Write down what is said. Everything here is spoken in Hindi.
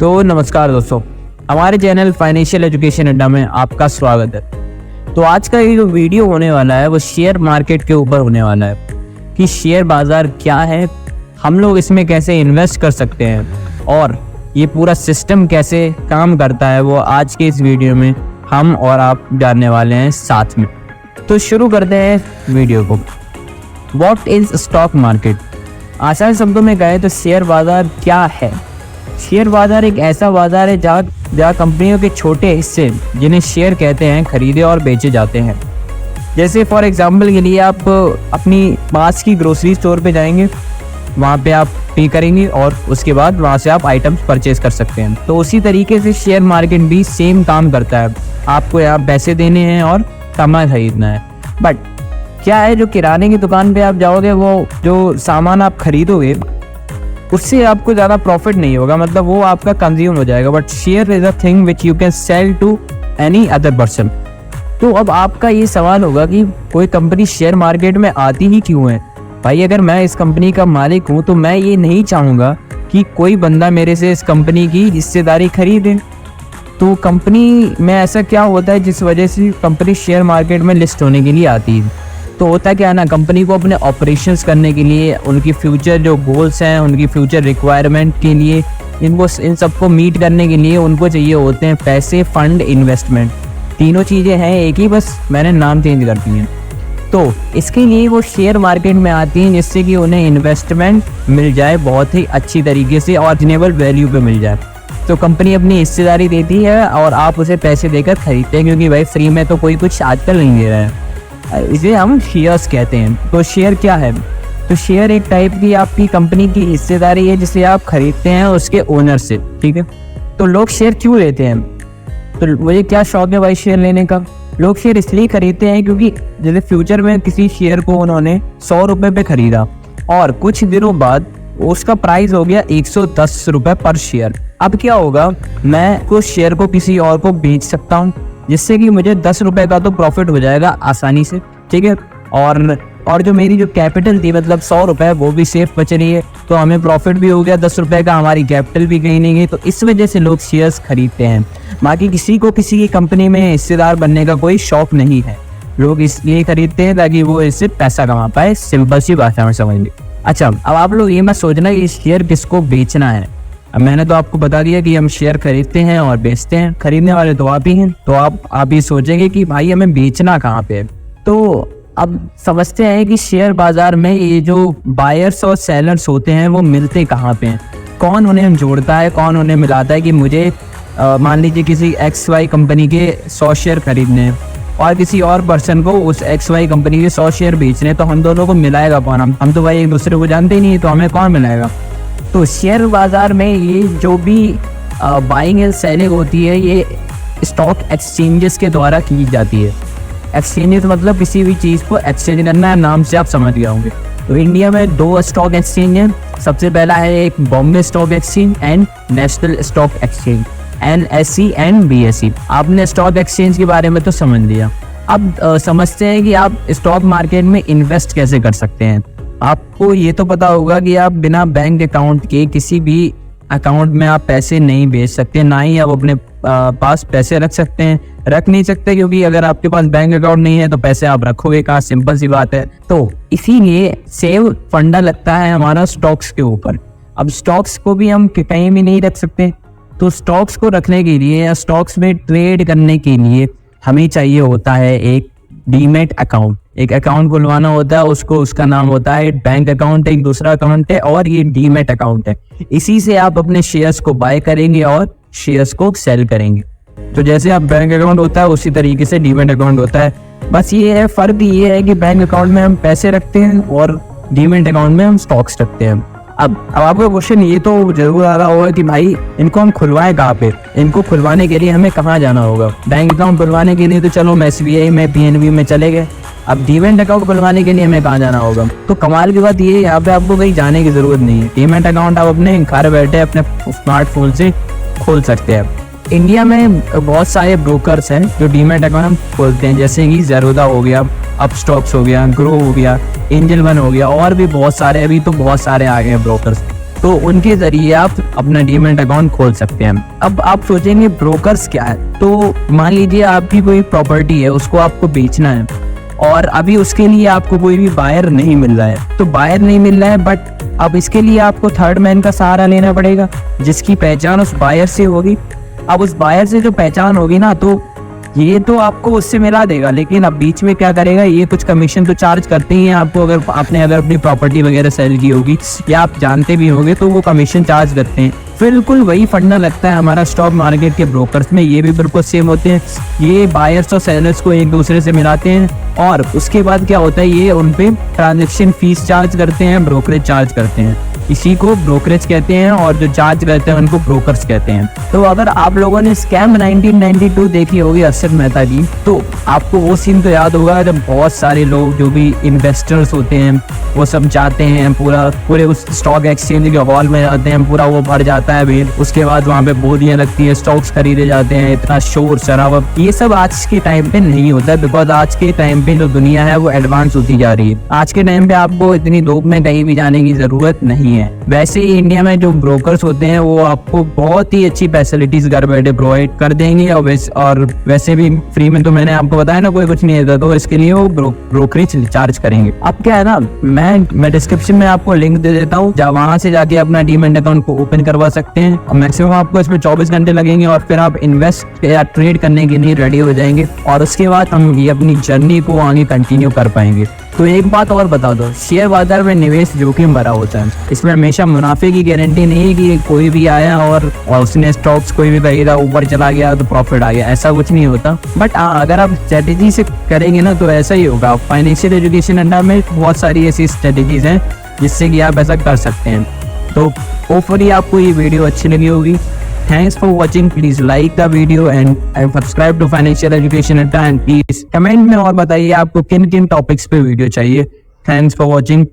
तो नमस्कार दोस्तों, हमारे चैनल फाइनेंशियल एजुकेशन अड्डा में आपका स्वागत है। तो आज का ये जो वीडियो होने वाला है वो शेयर मार्केट के ऊपर होने वाला है कि शेयर बाज़ार क्या है, हम लोग इसमें कैसे इन्वेस्ट कर सकते हैं और ये पूरा सिस्टम कैसे काम करता है, वो आज के इस वीडियो में हम और आप जानने वाले हैं साथ में। तो शुरू करते हैं वीडियो को। What is stock market? आसान शब्दों में कहें तो शेयर बाज़ार क्या है। शेयर बाज़ार एक ऐसा बाज़ार है जहाँ कंपनियों के छोटे हिस्से, जिन्हें शेयर कहते हैं, खरीदे और बेचे जाते हैं। जैसे फॉर एग्जांपल के लिए आप अपनी पास की ग्रोसरी स्टोर पे जाएंगे, वहाँ पे आप पे करेंगे और उसके बाद वहाँ से आप आइटम्स परचेज कर सकते हैं। तो उसी तरीके से शेयर मार्केट भी सेम काम करता है। आपको यहाँ पैसे देने हैं और सामान खरीदना है। बट क्या है, जो किराने की दुकान पे आप जाओगे, वो जो सामान आप खरीदोगे उससे आपको ज़्यादा प्रॉफिट नहीं होगा, मतलब वो आपका कंज्यूम हो जाएगा। But share is a thing which you can sell to any other person. तो अब आपका ये सवाल होगा कि कोई कंपनी शेयर मार्केट में आती ही क्यों है? भाई, अगर मैं इस कंपनी का मालिक हूँ तो मैं ये नहीं चाहूँगा कि कोई बंदा मेरे से इस कंपनी की हिस्सेदारी खरीदे। तो कंपनी में ऐसा क्या होता है जिस वजह से कंपनी शेयर मार्केट में लिस्ट होने के लिए आती है? तो होता क्या है ना, कंपनी को अपने ऑपरेशंस करने के लिए, उनकी फ्यूचर जो गोल्स हैं, उनकी फ्यूचर रिक्वायरमेंट के लिए, इन सबको मीट करने के लिए उनको चाहिए होते हैं पैसे, फंड, इन्वेस्टमेंट। तीनों चीज़ें हैं एक ही, बस मैंने नाम चेंज कर दिए। तो इसके लिए वो शेयर मार्केट में आती हैं जिससे कि उन्हें इन्वेस्टमेंट मिल जाए बहुत ही अच्छी तरीके से और रिजनेबल वैल्यू पे मिल जाए। तो कंपनी अपनी हिस्सेदारी देती है और आप उसे पैसे देकर खरीदते हैं, क्योंकि भाई फ्री में तो कोई कुछ आजकल नहीं दे रहा है। इसे हम शेयर्स कहते हैं। तो शेयर क्या है? तो शेयर एक टाइप की आपकी कंपनी की हिस्सेदारी है जिसे आप खरीदते हैं उसके ओनर से, ठीक है। तो लोग शेयर क्यों लेते हैं? तो मुझे क्या शौक है भाई शेयर लेने का? लोग शेयर इसलिए खरीदते हैं क्योंकि जैसे फ्यूचर में किसी शेयर को उन्होंने 100 रुपये पे खरीदा और कुछ दिनों बाद उसका प्राइस हो गया 110 रुपये पर शेयर। अब क्या होगा, मैं उस शेयर को किसी और को बेच सकता हूँ जिससे कि मुझे 10 रुपये का तो प्रॉफिट हो जाएगा आसानी से, ठीक है। और जो मेरी जो कैपिटल थी, मतलब 100 रुपये, वो भी सेफ बच रही है। तो हमें प्रॉफिट भी हो गया 10 रुपये का, हमारी कैपिटल भी कहीं नहीं गई। तो इस वजह से लोग शेयर्स खरीदते हैं। बाकी किसी को किसी की कंपनी में हिस्सेदार बनने का कोई शौक नहीं है। लोग इसलिए खरीदते हैं ताकि वो इससे पैसा कमा पाए, सिंपल सी भाषा में समझ ली। अच्छा, अब आप लोग ये मत सोचना कि शेयर किसको बेचना है। अब मैंने तो आपको बता दिया कि हम शेयर खरीदते हैं और बेचते हैं। खरीदने वाले तो आप ही हैं। तो आप ये सोचेंगे कि भाई हमें बेचना कहाँ पे है। तो अब समझते हैं कि शेयर बाजार में ये जो बायर्स और सेलर्स होते हैं वो मिलते कहाँ पे हैं, कौन उन्हें जोड़ता है, कौन उन्हें मिलाता है कि मुझे मान लीजिए किसी XY कंपनी के 100 शेयर खरीदने हैं और किसी और पर्सन को उस XY कंपनी के 100 शेयर बेचने हैं। तो हम दोनों को मिलाएगा कौन? हम तो भाई एक दूसरे को जानते ही नहीं, तो हमें कौन मिलाएगा? तो शेयर बाजार में ये जो भी बाइंग एंड सेलिंग होती है, ये स्टॉक एक्सचेंजेस के द्वारा की जाती है। एक्सचेंजेस मतलब किसी भी चीज़ को एक्सचेंज करना है, नाम से आप समझ गए होंगे। तो इंडिया में 2 स्टॉक एक्सचेंज हैं। सबसे पहला है एक Bombay stock exchange and national stock exchange, NSE and BSE। आपने स्टॉक एक्सचेंज के बारे में तो समझ लिया। अब समझते हैं कि आप स्टॉक मार्केट में इन्वेस्ट कैसे कर सकते हैं। आपको ये तो पता होगा कि आप बिना बैंक अकाउंट के किसी भी अकाउंट में आप पैसे नहीं भेज सकते, ना ही आप अपने पास पैसे रख सकते हैं। रख नहीं सकते क्योंकि अगर आपके पास बैंक अकाउंट नहीं है तो पैसे आप रखोगे कहाँ? सिंपल सी बात है। तो इसीलिए सेव फंडा लगता है हमारा स्टॉक्स के ऊपर। अब स्टॉक्स को भी हम कहीं भी नहीं रख सकते। तो स्टॉक्स को रखने के लिए या स्टॉक्स में ट्रेड करने के लिए हमें चाहिए होता है एक डीमेट अकाउंट। एक अकाउंट खुलवाना होता है, उसका नाम होता है बैंक अकाउंट। एक दूसरा अकाउंट है और ये डीमेट अकाउंट है। इसी से आप अपने शेयर्स को बाय करेंगे और शेयर्स को सेल करेंगे। तो जैसे आप बैंक अकाउंट होता है उसी तरीके से डीमेट अकाउंट होता है। बस ये है, फर्क ये है कि बैंक अकाउंट में हम पैसे रखते हैं और डीमेट अकाउंट में हम स्टॉक्स रखते हैं। अब आपका क्वेश्चन ये तो जरूर आ रहा होगा कि भाई इनको हम खुलवाएं कहाँ पे? इनको खुलवाने के लिए हमें कहाँ जाना होगा? बैंक अकाउंट खुलवाने के लिए तो चलो हम SBI में, PNB में चले गए। अब डीमेट अकाउंट खुलवाने के लिए हमें कहाँ जाना होगा? तो कमाल की बात ये है, यहाँ पे आपको कहीं जाने की जरूरत नहीं है। डीमेट अकाउंट आप अपने घर बैठे अपने स्मार्टफोन से खोल सकते हैं। इंडिया में बहुत सारे ब्रोकर्स हैं जो डीमेट अकाउंट खोलते हैं, जैसे कि ज़ेरोदा हो गया, अपस्टॉक्स हो गया, ग्रो हो गया, एंजल वन हो गया और भी बहुत सारे। अभी तो बहुत सारे आ गए हैं ब्रोकर्स। तो उनके जरिए आप अपना डीमैट अकाउंट खोल सकते हैं। अब आप सोचेंगे ब्रोकर्स क्या है, तो मान लीजिए आपकी कोई प्रॉपर्टी है, उसको आपको बेचना है और अभी उसके लिए आपको कोई भी बायर नहीं मिल रहा है। तो बायर नहीं मिल रहा है, बट अब इसके लिए आपको थर्ड मैन का सहारा लेना पड़ेगा, जिसकी पहचान उस बायर से होगी। अब उस बायर से जो पहचान होगी ना, तो ये तो आपको उससे मिला देगा, लेकिन अब बीच में क्या करेगा, ये कुछ कमीशन तो चार्ज करते ही हैं आपको। अगर आपने अपनी प्रॉपर्टी वगैरह सेल की होगी या आप जानते भी होंगे, तो वो कमीशन चार्ज करते हैं। बिल्कुल वही फंडा लगता है हमारा स्टॉक मार्केट के ब्रोकर्स में, ये भी बिल्कुल सेम होते हैं। ये बायर्स और सेलर्स को एक दूसरे से मिलाते हैं और उसके बाद क्या होता है, ये उन पे ट्रांजेक्शन फीस चार्ज करते हैं, ब्रोकरेज चार्ज करते हैं। इसी को ब्रोकरेज कहते हैं और जो चार्ज करते हैं उनको ब्रोकर्स कहते हैं। तो अगर आप लोगों ने स्कैम 1992 देखी होगी हर्षद मेहता की, तो आपको वो सीन तो याद होगा जब बहुत सारे लोग जो भी इन्वेस्टर्स होते हैं वो सब जाते हैं, पूरे उस स्टॉक एक्सचेंज के हॉल में जाते हैं, पूरा वो भर जाता है भीड़। उसके बाद वहाँ पे बोलियां लगती है, स्टॉक्स खरीदे जाते हैं, इतना शोर शराबा। ये सब आज के टाइम पे नहीं होता है, बिकॉज आज के टाइम पे जो दुनिया है वो एडवांस होती जा रही है। आज के टाइम पे आपको इतनी धूप में कहीं भी जाने की जरूरत नहीं है। वैसे ही इंडिया में जो ब्रोकर्स होते हैं वो आपको बहुत ही अच्छी फैसिलिटीज घर बैठे प्रोवाइड कर देंगे, और वैसे भी फ्री में, तो मैंने आपको बताया ना, कोई कुछ नहीं देता, तो इसके लिए वो ब्रोकरेज चार्ज करेंगे। अब क्या है ना, मैं डिस्क्रिप्शन में आपको लिंक दे देता हूँ, जहाँ वहां से जाके अपना डीमैट अकाउंट को ओपन करवा सकते हैं। मैक्सिमम आपको इसमें 24 घंटे लगेंगे और फिर आप इन्वेस्ट या ट्रेड करने के लिए रेडी हो जाएंगे, और उसके बाद हम ये अपनी जर्नी को आगे कंटिन्यू कर पाएंगे। तो एक बात और बता दो, शेयर बाजार में निवेश जोखिम भरा होता है। इसमें हमेशा मुनाफे की गारंटी नहीं है कि कोई भी आया और उसने स्टॉक्स कोई भी खरीदा, ऊपर चला गया तो प्रॉफिट आ गया, ऐसा कुछ नहीं होता। बट अगर आप स्ट्रेटेजी से करेंगे ना तो ऐसा ही होगा। फाइनेंशियल एजुकेशन अड्डा में बहुत सारी ऐसी स्ट्रेटेजीज हैं जिससे कि आप ऐसा कर सकते हैं। तो होपफुली आपको ये वीडियो अच्छी लगी होगी। Thanks for watching. Please like the video and subscribe to Financial Education Adda, and please comment में और बताइए आपको किन किन टॉपिक्स पे वीडियो चाहिए। Thanks for watching.